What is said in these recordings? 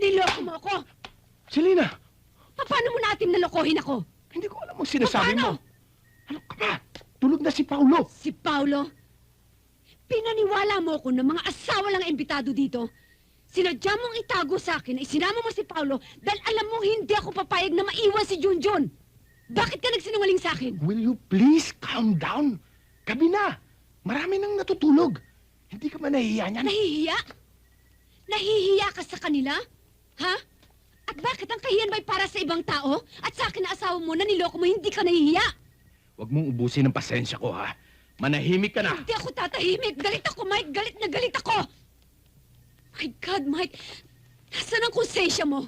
Niloko mo ako! Selena, Paano mo natin nalokohin ako? hindi ko alam ang sinasabi Paano? mo. Ano ka ba? Tulog na si Paulo. Si Paulo? Pinaniwala mo ko ng mga asawa lang imbitado dito. Sinadya mong itago sa akin ay sinama mo si Paulo dahil alam mong hindi ako papayag na maiwan si Junjun. Bakit ka nagsinungaling sa akin? Will you please calm down? Gabi na. Marami nang natutulog. Hindi ka ba nahihiya niyan? Nahihiya? Nahihiya ka sa kanila? Ha? At bakit ang kahiyan ba'y para sa ibang tao? At sa akin na asawa mo na niloko mo, hindi ka nahihiya? Huwag mong ubusin ang pasensya ko, ha? Manahimik ka na. Hindi ako tatahimik. Galit ako, Mike. Galit na galit ako. My God, Mike. Nasaan ang konsensya mo?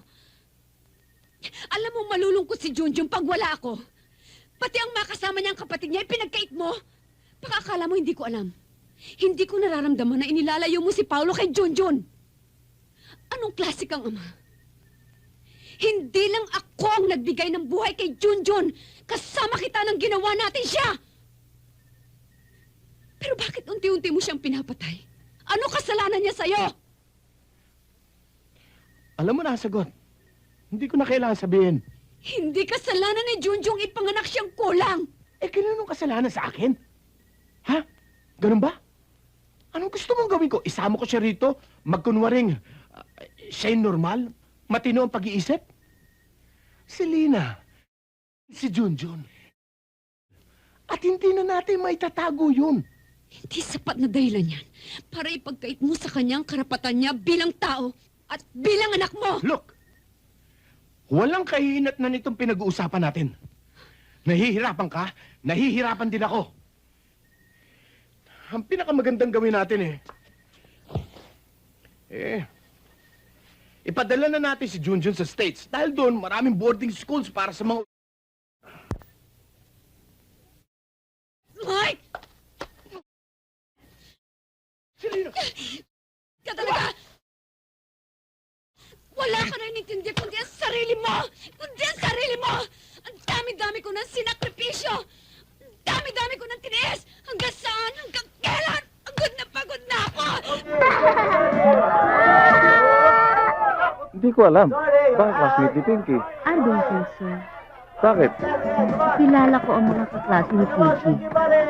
Alam mo, malulungkot si Junjun pag wala ako. Pati ang makasama niyang kapatid niya, pinagkait mo. Baka akala mo hindi ko alam. Hindi ko nararamdaman na inilalayo mo si Paulo kay Junjun. Anong klase kang ama? Hindi lang ako ang nagbigay ng buhay kay Junjun. Kasama kita nang ginawa natin siya. Pero bakit unti-unti mo siyang pinapatay? Ano kasalanan niya sa'yo? Alam mo na ang sagot. Hindi ko na kailangan sabihin. Hindi kasalanan ni Junjun ipanganak siyang kulang. Eh, kananong kasalanan sa akin? Ha? Ganun ba? Anong gusto mong gawin ko? Isama ko siya rito? Magkunwaring siya'y normal? Matino ang pag-iisip? Selena, si Junjun. At hindi na natin maitatago yun. Hindi sapat na dahilan yan para ipagkait mo sa kanyang karapatan niya bilang tao at bilang anak mo. Look, walang kahihinat na nitong pinag-uusapan natin. Nahihirapan ka, nahihirapan din ako. Ang pinakamagandang gawin natin ipadala na natin si Junjun sa States. Dahil doon, maraming boarding schools para sa mga... Mike! Selena! Ka talaga! Wala ka na inintindi kundi ang sarili mo! Kundi ang sarili mo! Ang dami-dami ko ng sinakripisyo! Ang dami-dami ko ng tiniis! Hanggang saan? Hanggang kailan? Pagod na ako! Hindi ko alam. Baka classmate ni Pinky. I don't think so. Bakit? Kilala ko ang mga kaklase ni Pinky.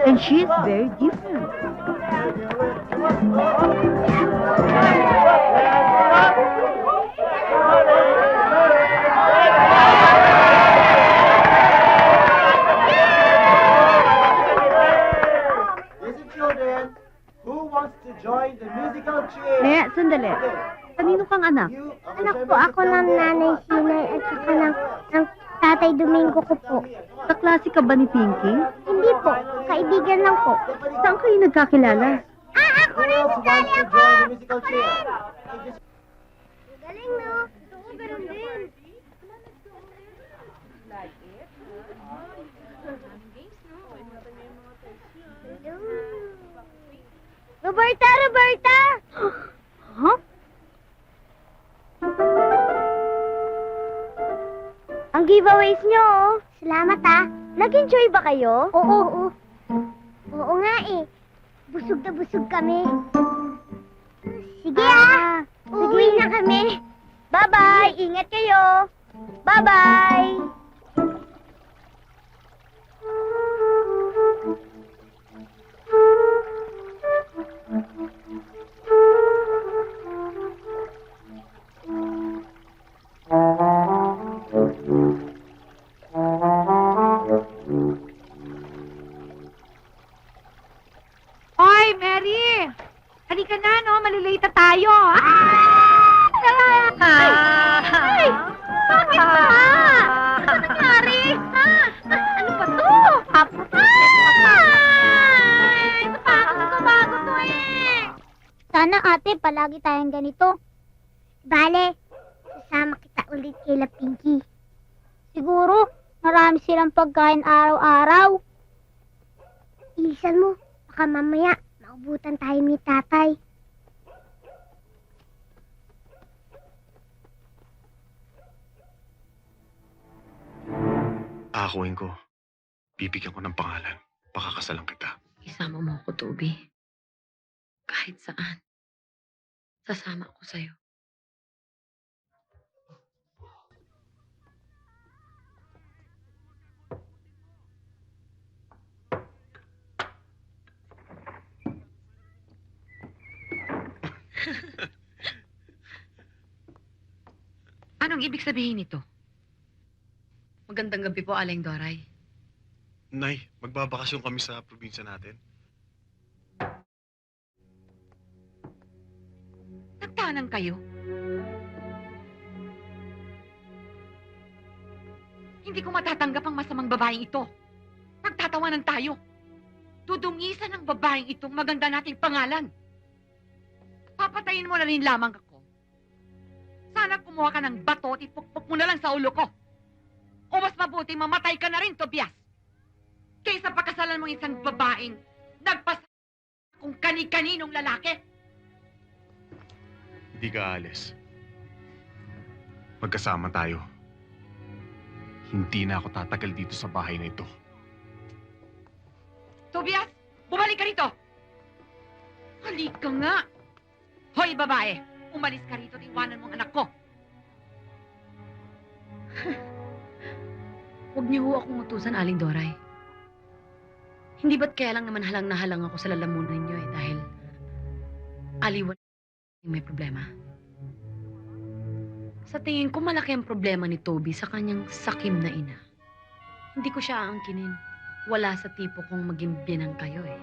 And she is very different. Listen, children. Who wants to join the musical chair? Kaya, sandali. Kanino kang anak? Anak po ako ng nanay Sinay at saka ng tatay Domingo ko po. Kaklase ka ba ni Pinky? Hindi po, kaibigan lang po. Saan kayo nagkakilala? Ako rin, Who wants to join the musical chair? Galing, no? Oo, ganun din. Roberta! Roberta! Huh? Ang giveaways nyo, oh. Salamat, ah. Nag-enjoy ba kayo? Oo. Oo nga, eh. Busog na busog kami. Sige, ah. Uuwi na kami. Bye-bye. Ingat kayo. Bye-bye. Oy, Mary! Halika na, no? Malilate tayo. Ay! Bakit ba? Ano nangyari? Ha? Ano ba to? Ay! Napagod ko bago to eh. Sana ate, palagi tayong ganito. Bale, sasama kita ulit kay Pinky. Siguro, marami silang pagkain araw-araw. Ilisan mo, baka mamaya maubutan tayo ni tatay. Aakuin ko. Bibigyan ko ng pangalan. Pakakasalan kita. Isama mo ako, Toby. Kahit saan. Sasama ako sa'yo. Anong ibig sabihin nito? Magandang gabi po, Aling Doray. Nay, magbabakasyon kami sa probinsya natin. Nagtanan kayo? Hindi ko matatanggap ang masamang babaeng ito. Nagtatawanan tayo. Tudungisan ng babaeng itong maganda nating pangalan. Papatayin mo na rin lamang ako. Sana kumuha ka ng bato at ipukpok mo na lang sa ulo ko. O mas mabuti mamatay ka na rin, Tobias. Kaysa pakasalan mong isang babaeng nagpasa kung kani-kaninong lalaki. Hindi ka alis. Magkasama tayo. Hindi na ako tatagal dito sa bahay na ito. Tobias, bumalik ka rito! Halika nga! Hoy, babae! Umalis ka rito at iwanan mong anak ko! Huwag niyo ho akong utusan, Aling Doray. Hindi ba't kaya lang naman halang na halang ako sa lalamunan ninyo dahil aliwan yung may problema. Sa tingin ko malaki ang problema ni Toby sa kanyang sakim na ina. Hindi ko siya aangkinin. Wala sa tipo kong maging binang kayo eh.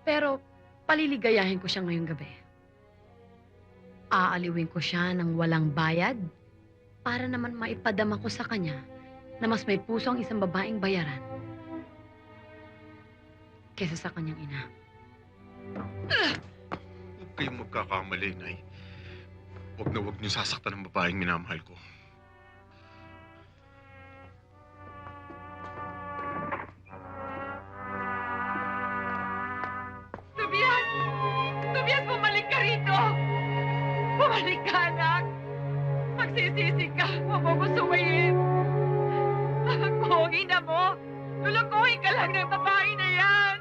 Pero paliligayahin ko siya ngayong gabi. Aaliwin ko siya ng walang bayad para naman maipadama ko sa kanya na mas may puso ang isang babaeng bayaran kesa sa kanyang ina. Huwag kayong magkakamali, Nay. Huwag na huwag niyo sasaktan ang babaeng minamahal ko. Tobias! Tobias, bumalik ka rito! Bumalik ka, anak! Magsisisi ka! Huwag mo gusuwayin! Ako ang ina mo! Lulukuhin ka lang ng babae na yan!